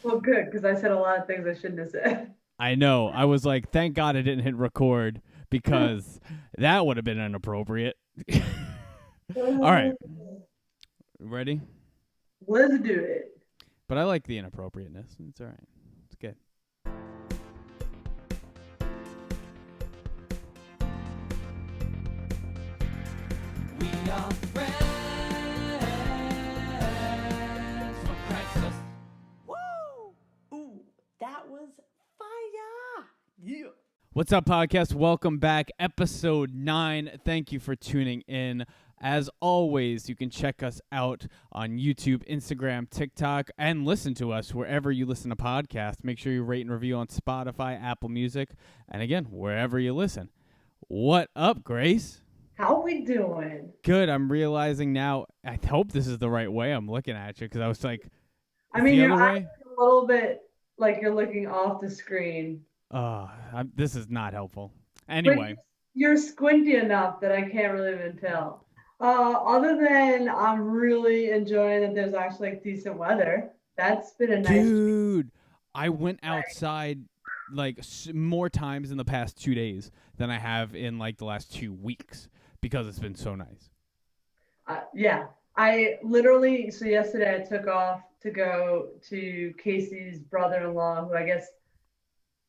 Well, good, because I said a lot of things I shouldn't have said. I know. I was like, thank God I didn't hit record because that would have been inappropriate. All right. Ready? Let's do it. But I like the inappropriateness. It's all right. It's good. We are friends from Craigslist. Woo! Ooh, that was fire! Yeah. What's up, podcast? Welcome back. Episode 9. Thank you for tuning in. As always, you can check us out on YouTube, Instagram, TikTok, and listen to us wherever you listen to podcasts. Make sure you rate and review on Spotify, Apple Music, and again, wherever you listen. What up, Grace? How we doing? Good. I'm realizing now, I hope this is the right way I'm looking at you, because I was like, I mean, the you're other way? acting a little bit like you're looking off the screen. This is not helpful. Anyway. But you're squinty enough that I can't really even tell. Other than I'm really enjoying that there's actually like decent weather. That's been a nice Dude, I went outside like more times in the past 2 days than I have in like the last 2 weeks because it's been so nice. Yeah. I literally, so yesterday I took off to go to Casey's brother-in-law, who I guess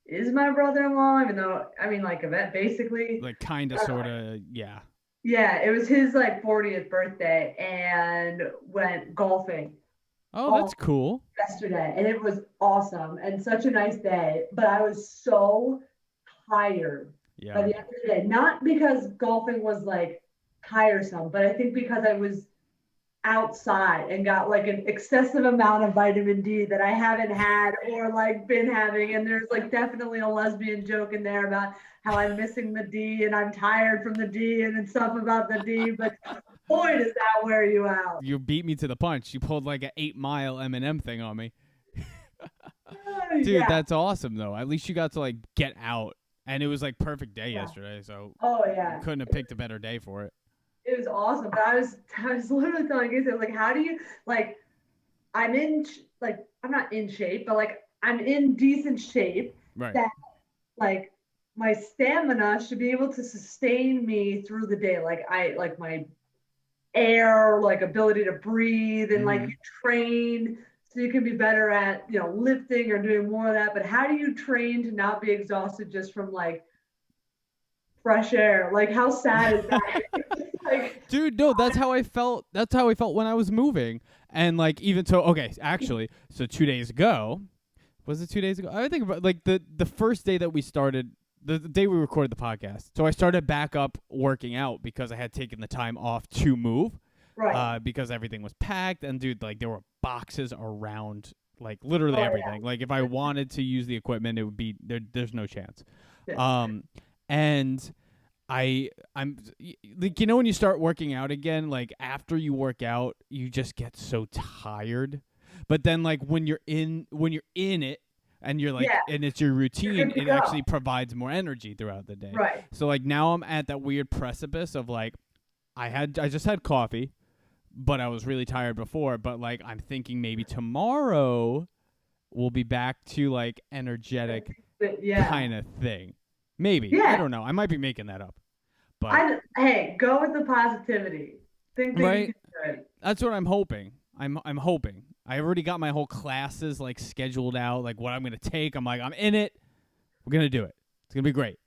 is my brother-in-law, even though, I mean, like, basically. Like, kind of, sort of, yeah. Yeah, it was his, like, 40th birthday, and went golfing. Oh, that's cool. Yesterday, and it was awesome, and such a nice day, but I was so tired by the end of the day. Not because golfing was, like, tiresome, but I think because I was outside and got like an excessive amount of vitamin D that I haven't had or like been having, and there's like definitely a lesbian joke in there about how I'm missing the D and I'm tired from the D and stuff about the D, but boy does that wear you out. You beat me to the punch. You pulled like an 8-mile M&M thing on me. Dude, yeah. That's awesome though. At least you got to like get out, and it was like perfect day yesterday, so you couldn't have picked a better day for it. It was awesome, but I was literally telling you, like, how do you, like, I'm not in shape, but like I'm in decent shape, right? That like my stamina should be able to sustain me through the day. Like my air, like ability to breathe, and like you train so you can be better at, lifting or doing more of that. But how do you train to not be exhausted just from like fresh air? Like, how sad is that? Like, dude, no, that's how I felt. That's how I felt when I was moving. And like, even so, okay, actually, so 2 days ago, was it 2 days ago? I think about like the first day that we started, the day we recorded the podcast. So I started back up working out because I had taken the time off to move, right? Because everything was packed, and dude, like there were boxes around, like literally everything. Yeah. Like if I wanted to use the equipment, it would be there. There's no chance. Yeah. And I'm like, when you start working out again, like after you work out, you just get so tired. But then like when you're in it and you're like, and it's your routine, it actually provides more energy throughout the day. Right. So like now I'm at that weird precipice of like, I just had coffee, but I was really tired before. But like I'm thinking maybe tomorrow we'll be back to like energetic kind of thing. Maybe. Yeah. I don't know. I might be making that up. But hey, go with the positivity. Think that right? You can do it. That's what I'm hoping. I'm hoping. I already got my whole classes like scheduled out, like what I'm going to take. I'm like, I'm in it. We're going to do it. It's going to be great.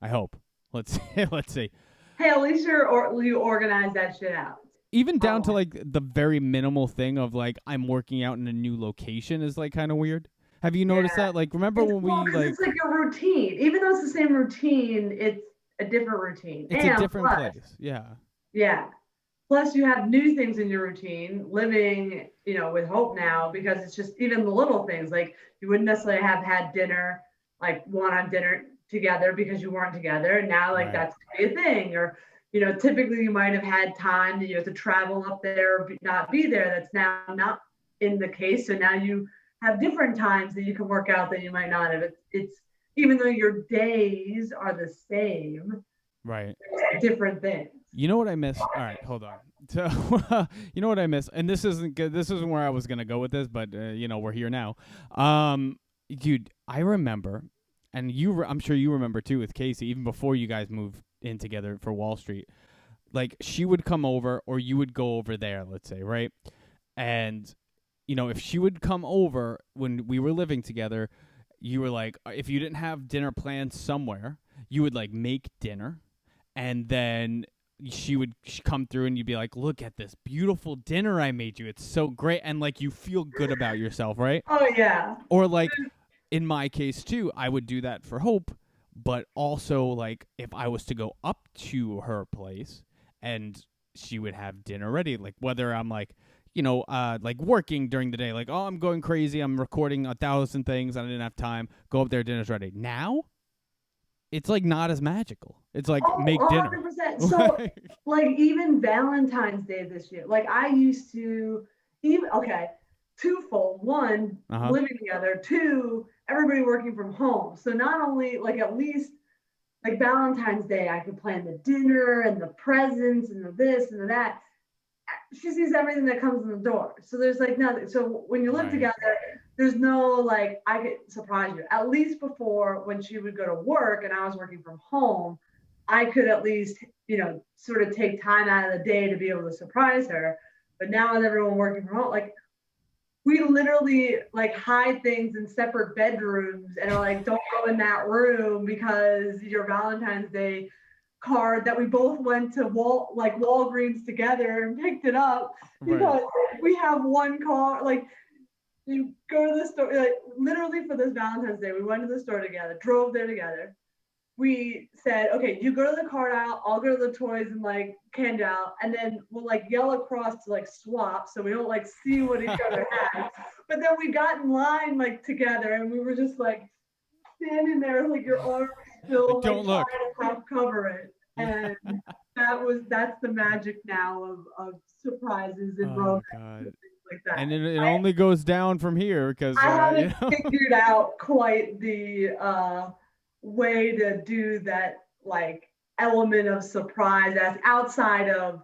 I hope. Let's see. Hey, at least you organize that shit out. Even down to like the very minimal thing of like I'm working out in a new location is like kind of weird. Have you noticed that? Like, remember when we like... It's like a routine. Even though it's the same routine, it's a different routine. It's a different place. Yeah. Yeah. Plus, you have new things in your routine, living, with Hope now, because it's just even the little things. Like, you wouldn't necessarily have had dinner, like, on dinner together because you weren't together. And now, like, that's going to be a thing. Or, typically you might have had time that you have to travel up there or not be there. That's now not in the case. So now you have different times that you can work out that you might not have. It's even though your days are the same, right? Different things. You know what I miss? All right, hold on. So you know what I miss, and this isn't good. This isn't where I was gonna go with this, but we're here now. Dude, I remember, and I'm sure you remember too with Casey, even before you guys moved in together for Wall Street. Like she would come over, or you would go over there, let's say, right? And if she would come over when we were living together, you were like, if you didn't have dinner planned somewhere, you would like make dinner, and then she'd come through and you'd be like, look at this beautiful dinner I made you. It's so great. And like you feel good about yourself, right? Oh, yeah. Or like in my case too, I would do that for Hope, but also like if I was to go up to her place and she would have dinner ready, like whether I'm like, like working during the day, like, oh, I'm going crazy, I'm recording 1,000 things, I didn't have time, go up there, dinner's ready. Now, it's like not as magical. It's like make 100%. Dinner. So like even Valentine's Day this year, like I used to twofold. One, living together. Two, everybody working from home. So not only like at least like Valentine's Day, I could plan the dinner and the presents and the this and the that. She sees everything that comes in the door. So there's like nothing. So when you live together, there's no like, I could surprise you. At least before, when she would go to work and I was working from home, I could at least, sort of take time out of the day to be able to surprise her. But now with everyone working from home, like we literally like hide things in separate bedrooms and are like, don't go in that room because your Valentine's Day card that we both went to Walgreens together and picked it up because we have one car. Like you go to the store, like literally for this Valentine's Day, we went to the store together, drove there together. We said, okay, you go to the card aisle, I'll go to the toys and like candy aisle, and then we'll like yell across to like swap so we don't like see what each other has. But then we got in line like together and we were just like standing there like your arms still don't look. Trying to cover it. And that's the magic now of surprises and romance and things like that. And it only goes down from here because I haven't figured out quite the way to do that like element of surprise as outside of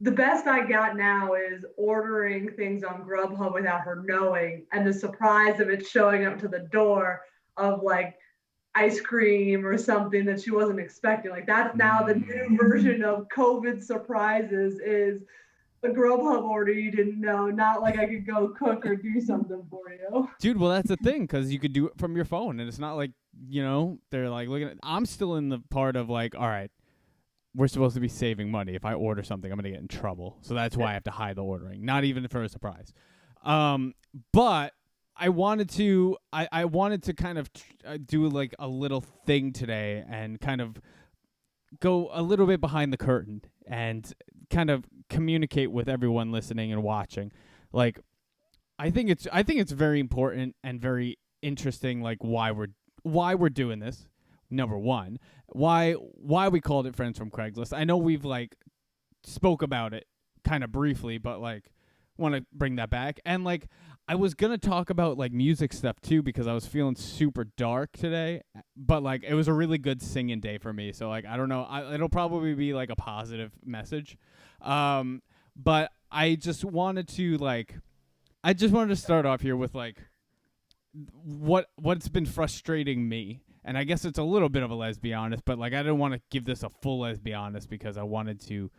the best I got now is ordering things on Grubhub without her knowing, and the surprise of it showing up to the door of like ice cream or something that she wasn't expecting. Like that's now the new version of COVID surprises is a Grubhub order you didn't know, not like I could go cook or do something for you. Dude, well that's the thing, because you could do it from your phone and it's not like, they're like looking at, I'm still in the part of like, all right, we're supposed to be saving money. If I order something, I'm going to get in trouble. So that's why I have to hide the ordering, not even for a surprise. But I wanted to kind of do like a little thing today and kind of go a little bit behind the curtain and kind of communicate with everyone listening and watching. Like, I think it's very important and very interesting, like why we're doing this. Number one, why we called it Friends from Craigslist. I know we've like spoke about it kind of briefly, but like want to bring that back. And like I was gonna talk about like music stuff too because I was feeling super dark today, but like it was a really good singing day for me. So like I don't know, it'll probably be like a positive message. But I just wanted to start off here with like what's been frustrating me. And I guess it's a little bit of a Lesbehonest, but like I didn't want to give this a full Lesbehonest because I wanted to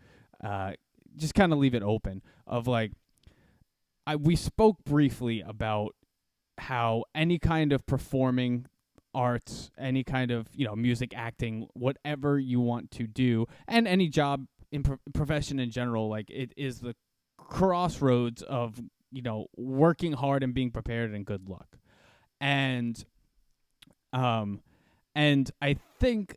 just kind of leave it open of like we spoke briefly about how any kind of performing arts, any kind of, music, acting, whatever you want to do, and any job in profession in general, like it is the crossroads of, working hard and being prepared and good luck. And I think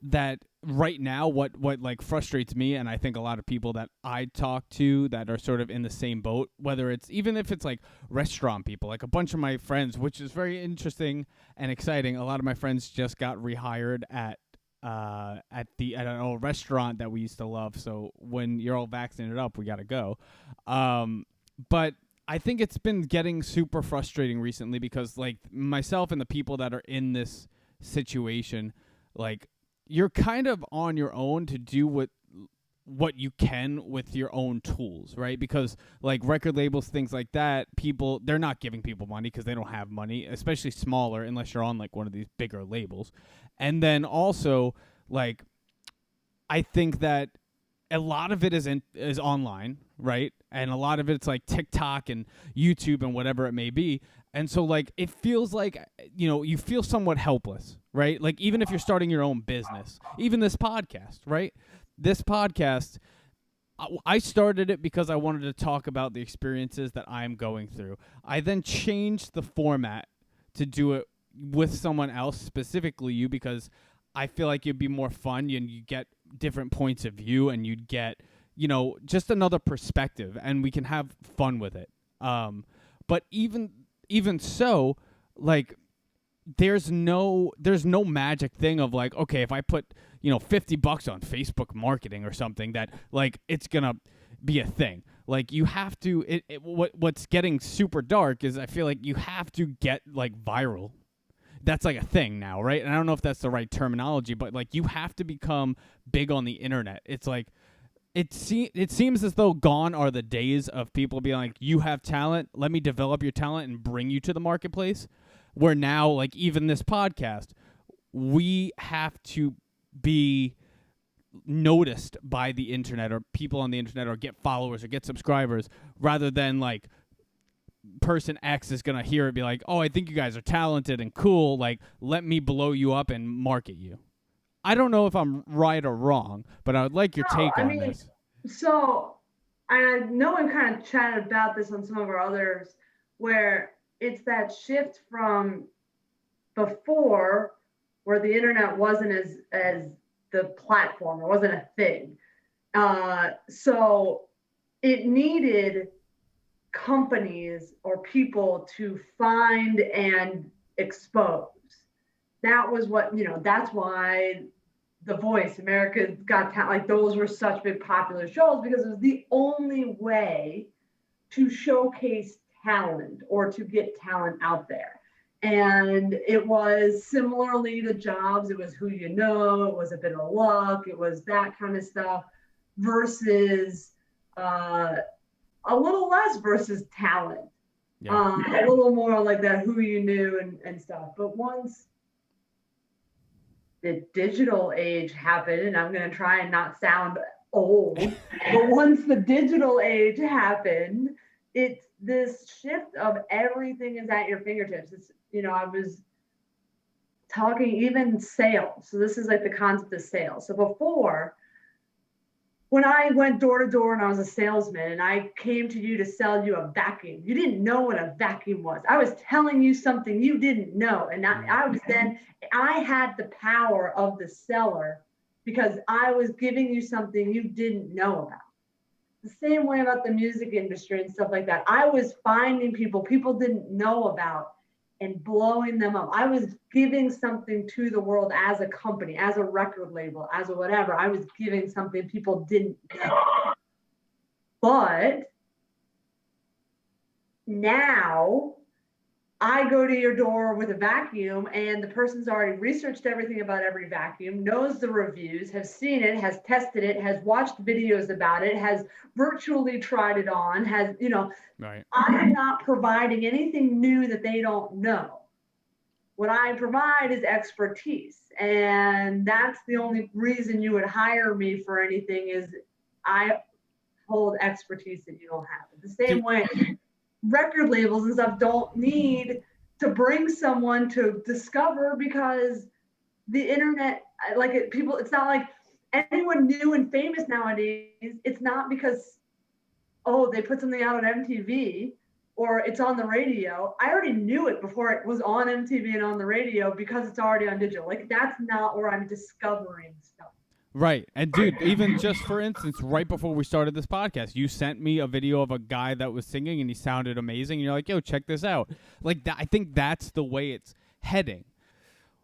that right now what like frustrates me, and I think a lot of people that I talk to that are sort of in the same boat, whether it's even if it's like restaurant people, like a bunch of my friends, which is very interesting and exciting. A lot of my friends just got rehired at an old restaurant that we used to love. So when you're all vaccinated up, we got to go. But I think it's been getting super frustrating recently because like myself and the people that are in this situation, like you're kind of on your own to do what you can with your own tools, right? Because like record labels, things like that, they're not giving people money because they don't have money, especially smaller, unless you're on like one of these bigger labels. And then also like I think that a lot of it is online, right? And a lot of it's like TikTok and YouTube and whatever it may be. And so like it feels like, you feel somewhat helpless, right? Like even if you're starting your own business, even this podcast, right? This podcast, I started it because I wanted to talk about the experiences that I'm going through. I then changed the format to do it with someone else, specifically you, because I feel like it'd be more fun and you get different points of view and you'd get, just another perspective and we can have fun with it. But even so, like, there's no magic thing of like, okay, if I put, $50 on Facebook marketing or something that like it's going to be a thing. Like you have to, what's getting super dark is I feel like you have to get like viral. That's like a thing now, right? And I don't know if that's the right terminology, but like you have to become big on the internet. It's like, it seems as though gone are the days of people being like, you have talent, let me develop your talent and bring you to the marketplace. Where now, like even this podcast, we have to be noticed by the internet or people on the internet or get followers or get subscribers rather than like person X is going to hear it be like, oh, I think you guys are talented and cool. Like, let me blow you up and market you. I don't know if I'm right or wrong, but I would like your take on this. So I know we've kind of chatted about this on some of our others where it's that shift from before where the internet wasn't as the platform, it wasn't a thing. So it needed companies or people to find and expose. That was what, that's why The Voice, America's Got Talent, like those were such big popular shows because it was the only way to showcase talent or to get talent out there. And it was similarly to jobs. It was who you know, it was a bit of luck, it was that kind of stuff versus a little less versus talent. Yeah. A little more like that who you knew and stuff. But once the digital age happened, and I'm going to try and not sound old, but once the digital age happened, it's this shift of everything is at your fingertips. It's, I was talking even sales. So this is like the concept of sales. So before, when I went door to door and I was a salesman and I came to you to sell you a vacuum, you didn't know what a vacuum was. I was telling you something you didn't know. And I had the power of the seller because I was giving you something you didn't know about. The same way about the music industry and stuff like that. I was finding people didn't know about and blowing them up. I was giving something to the world as a company, as a record label, as a whatever. I was giving something people didn't know. But now I go to your door with a vacuum and the person's already researched everything about every vacuum, knows the reviews, has seen it, has tested it, has watched videos about it, has virtually tried it on, has, right. I'm not providing anything new that they don't know. What I provide is expertise. And that's the only reason you would hire me for anything is I hold expertise that you don't have. The same way record labels and stuff don't need to bring someone to discover because the internet, it's not like anyone new and famous nowadays. It's not because, they put something out on MTV or it's on the radio. I already knew it before it was on MTV and on the radio because it's already on digital. Like that's not where I'm discovering stuff. Right. And dude, even just for instance, right before we started this podcast, you sent me a video of a guy that was singing and he sounded amazing. And you're like, yo, check this out. Like that, I think that's the way it's heading,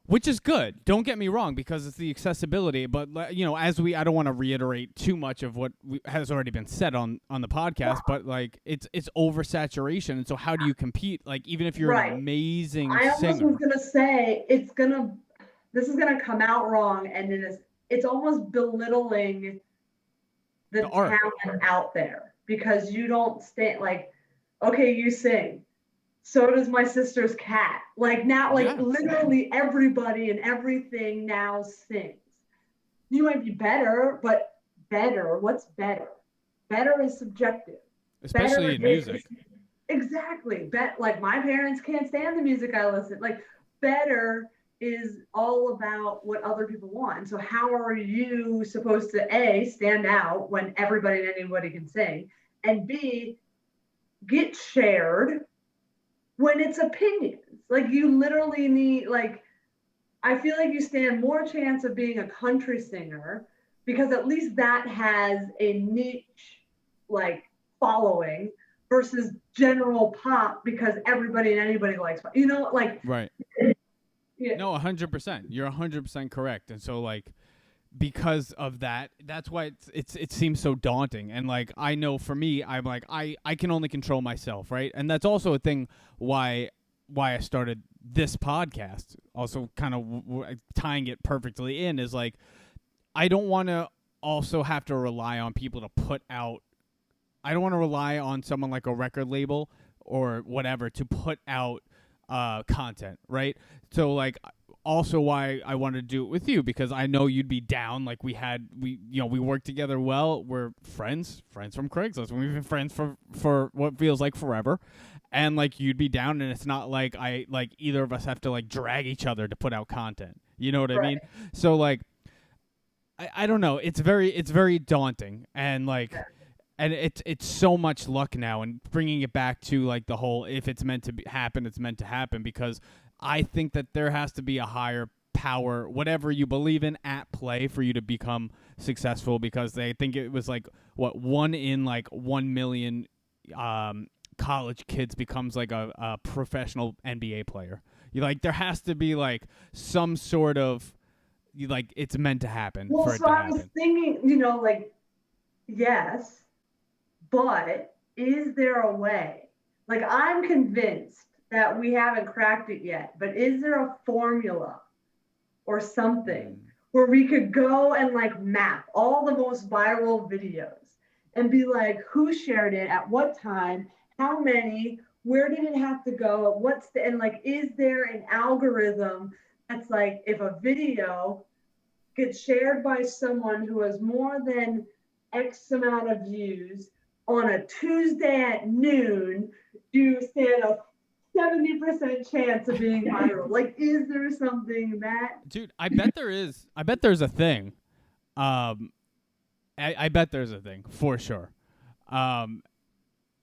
which is good. Don't get me wrong, because it's the accessibility. But, I don't want to reiterate too much of what has already been said on the podcast, but like it's oversaturation. And so how do you compete? Like, even if you're an amazing singer. I almost was going to say, this is going to come out wrong. And it's almost belittling the art. talent out there, because you don't stand like, okay, you sing. So does my sister's cat. Like now, like literally everybody and everything now sings. You might be better, but better, what's better? Better is subjective. Especially in music. Exactly. Like my parents can't stand the music I listen. Like better is all about what other people want. And so how are you supposed to A, stand out when everybody and anybody can sing, and B, get shared when it's opinions? Like you literally need, like, I feel like you stand more chance of being a country singer because at least that has a niche like following versus general pop because everybody and anybody likes pop. You know, like right. Yeah. No, 100%. You're 100% correct. And so like because of that, that's why it seems so daunting. And like I know for me, I'm like I can only control myself, right? And that's also a thing why I started this podcast. Also kind of tying it perfectly in is like I don't want to also have to rely on people to put out. I don't want to rely on someone like a record label or whatever to put out content, right? So like also why I wanted to do it with you, because I know you'd be down. Like we work together well. We're friends from Craigslist. We've been friends for what feels like forever. And like you'd be down, and it's not like either of us have to like drag each other to put out content. You know what I mean? So like I don't know. It's very daunting, and like and it's so much luck now, and bringing it back to like the whole, if it's meant to happen, it's meant to happen, because I think that there has to be a higher power, whatever you believe in, at play for you to become successful, because they think it was like what 1 in like 1 million college kids becomes like a professional NBA player. You like there has to be like some sort of like it's meant to happen for it to happen. I was thinking, like yes, but is there a way? Like I'm convinced that we haven't cracked it yet, but is there a formula or something where we could go and like map all the most viral videos and be like, who shared it at what time, how many, where did it have to go, and like, is there an algorithm that's like, if a video gets shared by someone who has more than X amount of views on a Tuesday at noon, you stand a 70% chance of being viral. Like, is there something that? Dude, I bet there is. I bet there's a thing. I bet there's a thing for sure. And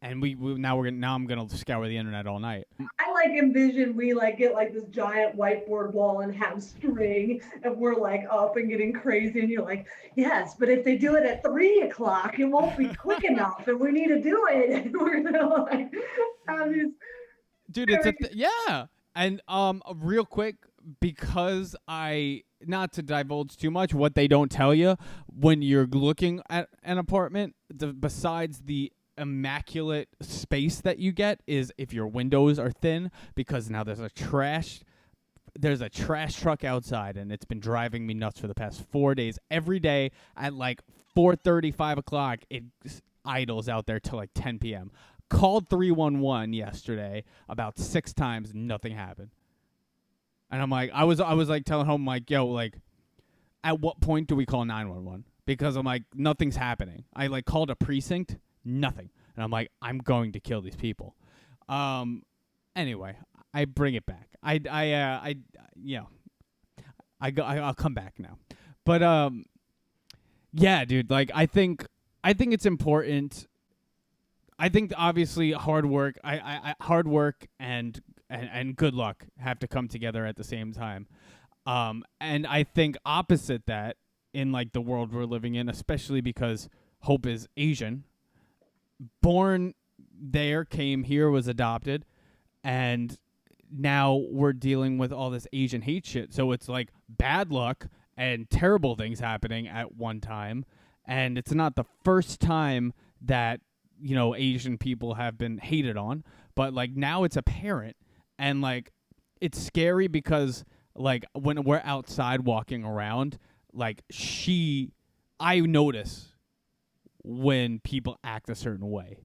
now I'm gonna scour the internet all night. I like envision we like get like this giant whiteboard wall and have string, and we're like up and getting crazy, and you're like, yes, but if they do it at 3:00, it won't be quick enough, and we need to do it. And we're gonna like have these. Dude, it's yeah. And real quick, because not to divulge too much, what they don't tell you when you're looking at an apartment, besides the immaculate space that you get, is if your windows are thin, because now there's a trash truck outside, and it's been driving me nuts for the past 4 days. Every day at like 4:30, 5 o'clock, it idles out there till like 10 p.m. Called 311 yesterday about 6 times, nothing happened. And I'm like, I was like telling home, like, yo, like, at what point do we call 911? Because I'm like, nothing's happening. I like called a precinct, nothing. And I'm like, I'm going to kill these people. Anyway, I bring it back. I'll come back now. But yeah, dude, like I think it's important. I think obviously hard work and good luck have to come together at the same time. And I think opposite that, in like the world we're living in, especially because Hope is Asian, born there, came here, was adopted, and now we're dealing with all this Asian hate shit. So it's like bad luck and terrible things happening at one time. And it's not the first time that, Asian people have been hated on, but like now it's apparent, and like it's scary because like when we're outside walking around, like I notice when people act a certain way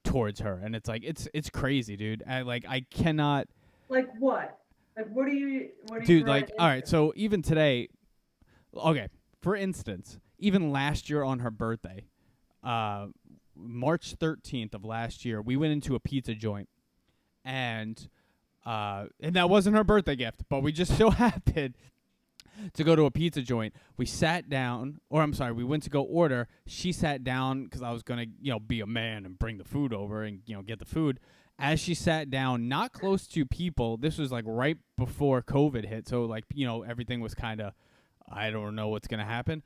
towards her, and it's like it's crazy, dude. I cannot. Like what? Like what are you Dude, like, running all into? right, so even today, okay, for instance, even last year on her birthday, March 13th of last year, we went into a pizza joint, and that wasn't her birthday gift, but we just so happened to go to a pizza joint. We sat down, or I'm sorry, we went to go order. She sat down because I was going to, be a man and bring the food over and, get the food. As she sat down, not close to people, this was like right before COVID hit. So like, everything was kind of, I don't know what's going to happen.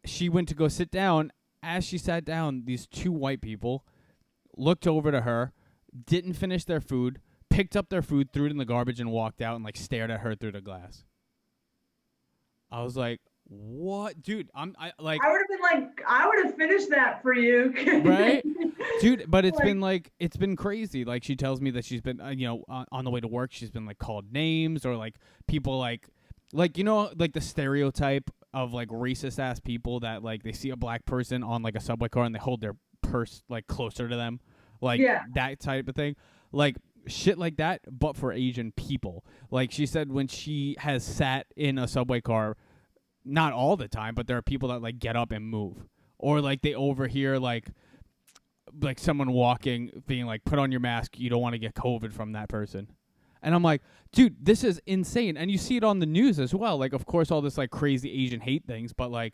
She went to go sit down. As she sat down, these two white people looked over to her, didn't finish their food, picked up their food, threw it in the garbage, and walked out and like stared at her through the glass. I was like, "What, dude?" I would have been like, I would have finished that for you, right, dude. But it's been crazy. Like she tells me that she's been, on the way to work, she's been like called names, or like people like the stereotype of like racist ass people that like they see a black person on like a subway car and they hold their purse like closer to them, like that type of thing, like. Shit like that, but for Asian people. Like she said, when she has sat in a subway car, not all the time, but there are people that like get up and move, or like they overhear like someone walking, being like, "Put on your mask. You don't want to get COVID from that person." And I'm like, dude, this is insane. And you see it on the news as well. Like, of course, all this like crazy Asian hate things, but like,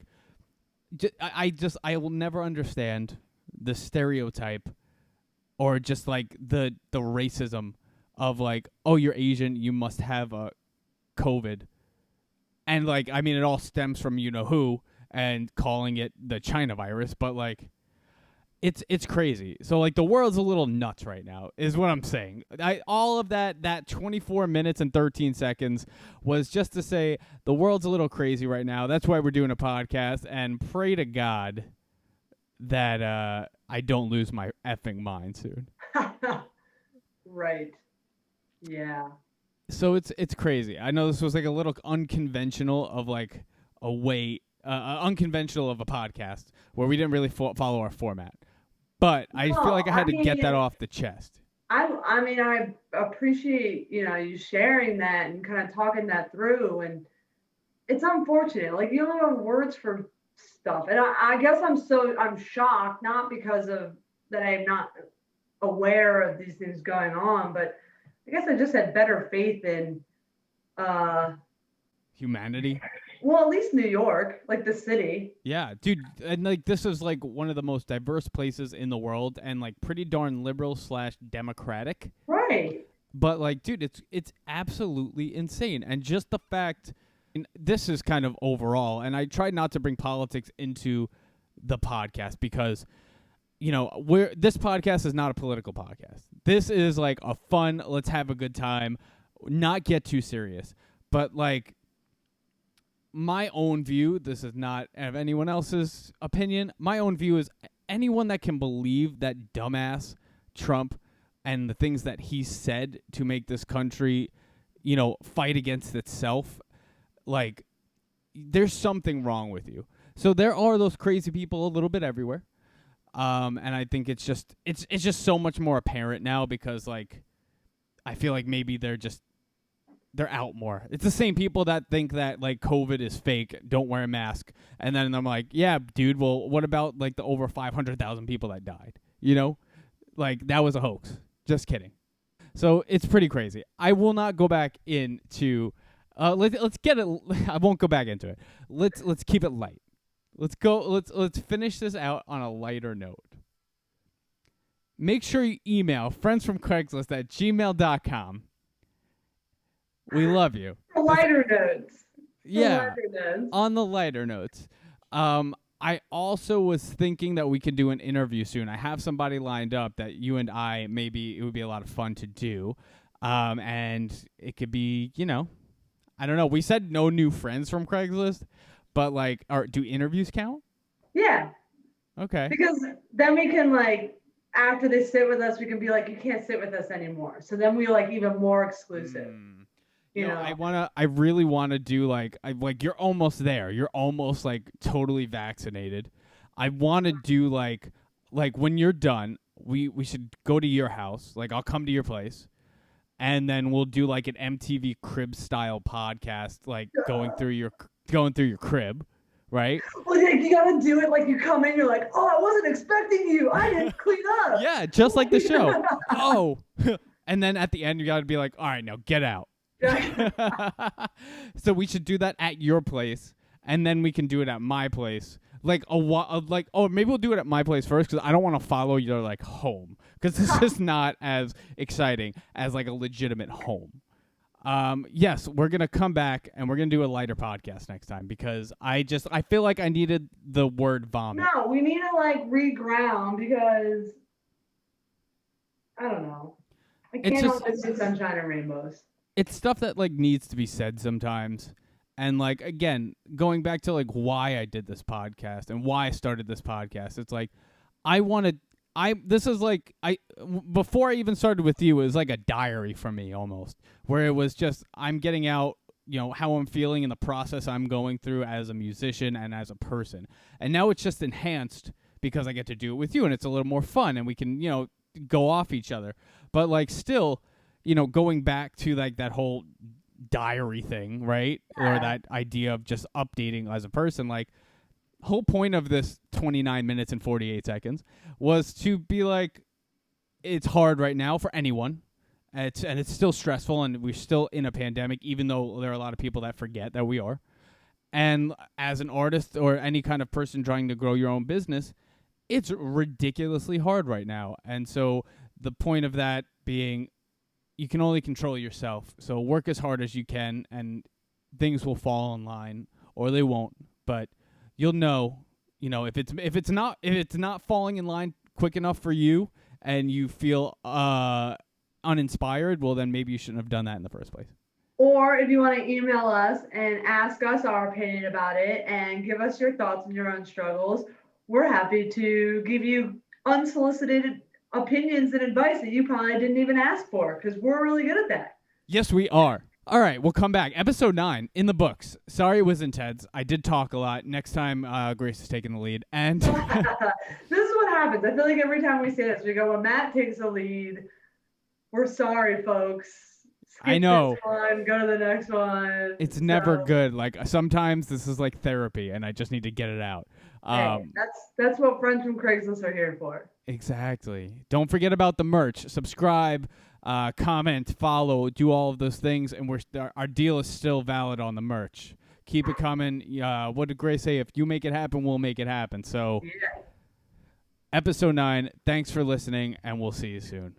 I will never understand the stereotype. Or just like the racism of like, oh, you're Asian, you must have a COVID, and like, I mean, it all stems from who and calling it the China virus, but like, it's crazy. So like, the world's a little nuts right now, is what I'm saying. All of that 24 minutes and 13 seconds was just to say the world's a little crazy right now. That's why we're doing a podcast, and pray to God that I don't lose my effing mind soon. Right. Yeah. So it's crazy. I know this was like a little unconventional of like a way, unconventional of a podcast where we didn't really follow our format. But I feel like I had to get that off the chest. I mean, I appreciate, you sharing that and kind of talking that through. And it's unfortunate. Like, you don't have words for stuff. And I guess I'm shocked, not because of that I'm not aware of these things going on, but I guess I just had better faith in humanity. Well, at least New York, like the city. Yeah, dude, and like this is like one of the most diverse places in the world, and like pretty darn liberal / democratic. Right. But like, dude, it's absolutely insane, and just the fact. And this is kind of overall, and I tried not to bring politics into the podcast because, this podcast is not a political podcast. This is like a fun, let's have a good time, not get too serious. But like, my own view, this is not of anyone else's opinion. My own view is anyone that can believe that dumbass Trump and the things that he said to make this country, fight against itself. Like, there's something wrong with you. So there are those crazy people a little bit everywhere, and I think it's just so much more apparent now because like, I feel like maybe they're out more. It's the same people that think that like COVID is fake, don't wear a mask, and then I'm like, yeah, dude. Well, what about like the over 500,000 people that died? Like that was a hoax. Just kidding. So it's pretty crazy. I will not go back into. Let's get it. I won't go back into it. Let's keep it light. Let's go. Let's finish this out on a lighter note. Make sure you email friendsfromcraigslist@gmail.com. We love you. The lighter notes. Yeah. On the lighter notes. I also was thinking that we could do an interview soon. I have somebody lined up that you and I maybe it would be a lot of fun to do. And it could be, I don't know. We said no new friends from Craigslist, but like, do interviews count? Yeah. Okay. Because then we can like, after they sit with us, we can be like, you can't sit with us anymore. So then we like even more exclusive. You know? I really want to do like, you're almost there. You're almost like totally vaccinated. I want to do like when you're done, we should go to your house. Like I'll come to your place, and then we'll do like an MTV Crib style podcast, like going through your crib, right? Well, yeah, you gotta do it like you come in, you're like, oh, I wasn't expecting you. I didn't clean up. Yeah, just like the show. Oh, and then at the end you gotta be like, all right, now get out. So we should do that at your place, and then we can do it at my place. Like maybe we'll do it at my place first because I don't want to follow your like home because it's just not as exciting as like a legitimate home. Yes, we're gonna come back and we're gonna do a lighter podcast next time because I feel like I needed the word vomit. No, we need to like reground because I don't know. I can't always see sunshine and rainbows. It's stuff that like needs to be said sometimes. And like again, going back to like why I did this podcast and why I started this podcast, it's like before I even started with you, it was like a diary for me almost, where it was just I'm getting out, how I'm feeling in the process I'm going through as a musician and as a person. And now it's just enhanced because I get to do it with you and it's a little more fun and we can, go off each other. But like still, going back to like that whole diary thing, right? Or that idea of just updating as a person, like whole point of this 29 minutes and 48 seconds was to be like, it's hard right now for anyone. It's still stressful and we're still in a pandemic, even though there are a lot of people that forget that we are. And as an artist or any kind of person trying to grow your own business, it's ridiculously hard right now. And so the point of that being, you can only control yourself. So work as hard as you can and things will fall in line or they won't. But you'll know, if it's not falling in line quick enough for you and you feel uninspired, well then maybe you shouldn't have done that in the first place. Or if you want to email us and ask us our opinion about it and give us your thoughts and your own struggles, we're happy to give you unsolicited opinions and advice that you probably didn't even ask for because we're really good at that. Yes, we are. All right, we'll come back. Episode 9 in the books. Sorry it was intense. I did talk a lot. Next time, Grace is taking the lead. And this is what happens. I feel like every time we say this, we go, when Matt takes the lead, we're sorry, folks. Skip I know. This one, go to the next one. It's never good. Like sometimes this is like therapy, and I just need to get it out. Hey, that's what friends from Craigslist are here for. Exactly. Don't forget about the merch. Subscribe, comment, follow, do all of those things, and our deal is still valid on the merch. Keep it coming. What did Grace say? If you make it happen, we'll make it happen. So, yeah. Episode 9. Thanks for listening, and we'll see you soon.